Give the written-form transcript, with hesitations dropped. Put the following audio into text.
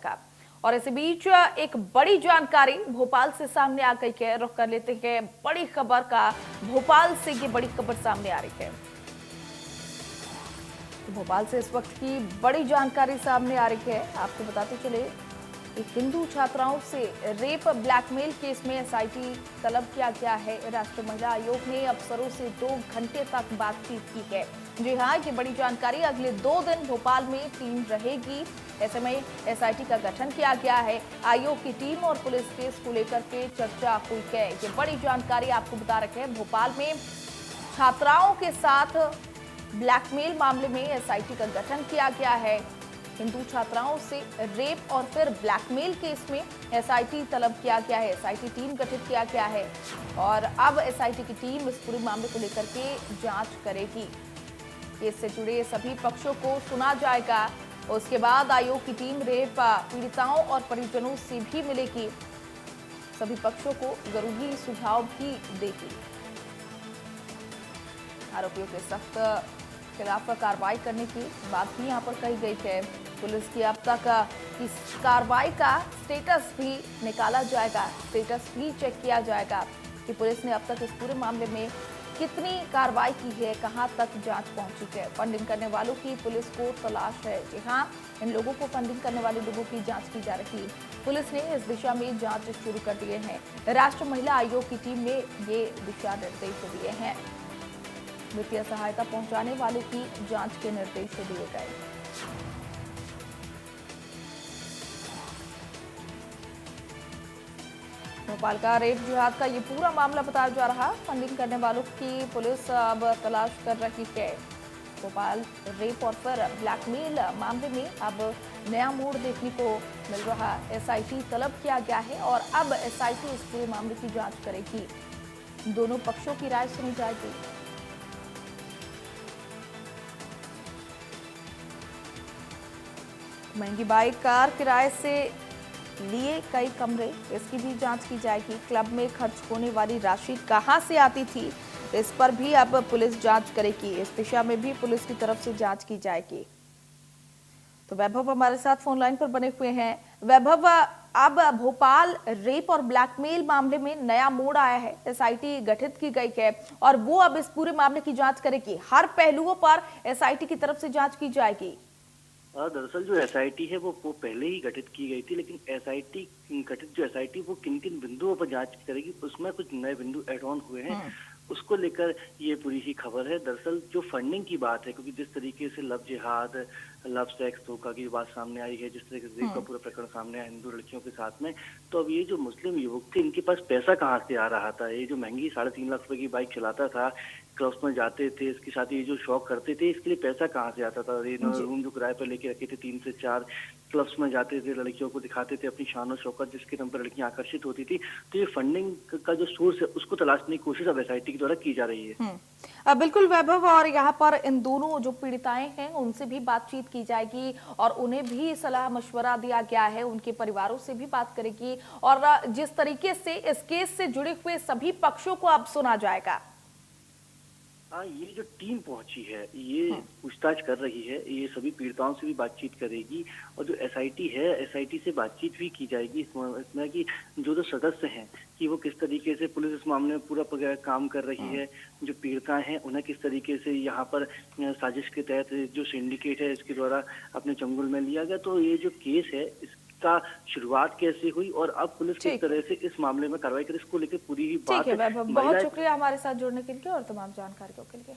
जाएगा। और इसी बीच एक बड़ी जानकारी भोपाल से सामने आ गई है। रुख कर लेते हैं बड़ी खबर का। भोपाल से ये बड़ी खबर सामने आ रही है। भोपाल से इस वक्त की बड़ी जानकारी सामने आ रही है। आपको बताते चले, एक हिंदू छात्राओं से रेप ब्लैकमेल केस में एसआईटी तलब किया गया है। राष्ट्रीय महिला आयोग ने अफसरों से 2 घंटे तक बातचीत की है। जी हाँ, ये बड़ी जानकारी। अगले 2 दिन भोपाल में टीम रहेगी। ऐसे में एसआईटी का गठन किया गया है। आयोग की टीम और पुलिस केस को लेकर के चर्चा हुई है। ये बड़ी जानकारी आपको बता रखे हैं। भोपाल में छात्राओं के साथ ब्लैकमेल मामले में एसआईटी का गठन किया गया है। हिंदू छात्राओं से रेप और फिर ब्लैकमेल केस में एसआईटी तलब किया गया है। एसआईटी टीम गठित किया गया है और अब एसआईटी की टीम इस पूरे मामले को लेकर के जांच करेगी। केस से जुड़े सभी पक्षों को सुना जाएगा। उसके बाद आयोग की टीम रेप पीड़िताओं और परिजनों से भी मिलेगी। सभी पक्षों को जरूरी सुझाव भी देगी। आरोपियों के सख्त खिलाफ कार्रवाई करने की बात भी यहाँ पर कही गई है। पुलिस की अब तक इस कार्रवाई का स्टेटस भी निकाला जाएगा। स्टेटस भी चेक किया जाएगा कि पुलिस ने अब तक इस पूरे मामले में कितनी कार्रवाई की है, कहां तक जांच पहुंची है। फंडिंग करने वालों की पुलिस को तलाश है। जी हां, इन लोगों को फंडिंग करने वाले लोगों की जांच की जा रही है। पुलिस ने इस दिशा में जांच शुरू कर दिए हैं। राष्ट्रीय महिला आयोग की टीम ने ये दिशा निर्देश दिए हैं। वित्तीय सहायता पहुंचाने वालों की जांच के निर्देश दिए गए। भोपाल का रेप जिहाद का ये पूरा मामला बताया जा रहा। फंडिंग करने वालों की पुलिस अब तलाश कर रही है। भोपाल रेप और फिर ब्लैकमेल मामले में अब नया मोड़ देखने को मिल रहा। एसआईटी तलब किया गया है और अब एसआईटी इस पूरे मामले की जांच करेगी। दोनों पक्षों की राय सुनी जाएगी। महंगी बाइक, कार किराए से लिए कई कमरे, इसकी भी जांच की जाएगी। क्लब में खर्च होने वाली राशि कहां से आती थी, इस पर भी अब पुलिस जांच करेगी। इस दिशा में भी पुलिस की तरफ से जांच की जाएगी। तो वैभव हमारे साथ फोन लाइन पर बने हुए हैं। वैभव, अब भोपाल रेप और ब्लैकमेल मामले में नया मोड़ आया है। एसआईटी गठित की गई है और वो अब इस पूरे मामले की जांच करेगी। हर पहलुओं पर एसआईटी की तरफ से जांच की जाएगी। दरअसल जो एसआईटी है वो पहले ही गठित की गई थी, लेकिन एसआईटी वो किन किन बिंदुओं पर जांच करेगी, उसमें कुछ नए बिंदु एड ऑन हुए हैं। उसको लेकर ये पूरी ही खबर है। दरअसल जो फंडिंग की बात है, क्योंकि जिस तरीके से लव जिहाद, लव सेक्स धोखा की बात सामने आई है, जिस तरीके से रेप का पूरा प्रकरण सामने आया हिंदू लड़कियों के साथ में, तो अब ये जो मुस्लिम युवक थे, इनके पास पैसा कहाँ से आ रहा था? ये जो महंगी 3.5 लाख रुपए की बाइक चलाता था, क्लब्स में जाते थे, इसके साथ ये जो शौक करते थे, इसके लिए पैसा कहाँ से आता था? रूम जो किराए पर लेके रखे थे 3 से 4, क्लब्स में जाते थे, लड़कियों को दिखाते थे अपनी शान और शौकत, जिसके दम पर लड़कियां आकर्षित होती थी। तो ये फंडिंग का जो सोर्स है, उसको तलाशने की कोशिश अब एसआईटी के द्वारा की जा रही है। बिल्कुल वैभव, और यहाँ पर इन दोनों जो पीड़िताएं हैं उनसे भी बातचीत की जाएगी और उन्हें भी सलाह मशवरा दिया गया है। उनके परिवारों से भी बात करेगी और जिस तरीके से इस केस से जुड़े हुए सभी पक्षों को अब सुना जाएगा। ये जो टीम पहुंची है, ये पूछताछ कर रही है, ये सभी पीड़िताओं से भी बातचीत करेगी और जो एसआईटी है, एसआईटी से बातचीत भी की जाएगी इसमें कि जो सदस्य हैं कि वो किस तरीके से पुलिस इस मामले में पूरा काम कर रही है, जो पीड़िता हैं उन्हें किस तरीके से यहाँ पर साजिश के तहत जो सिंडिकेट है इसके द्वारा अपने चंगुल में लिया गया। तो ये जो केस है का शुरुआत कैसे हुई और अब पुलिस किस तरह से इस मामले में कार्रवाई करे, इसको लेकर पूरी ही बात है। बहुत शुक्रिया हमारे साथ जुड़ने के लिए और तमाम जानकारियों के लिए।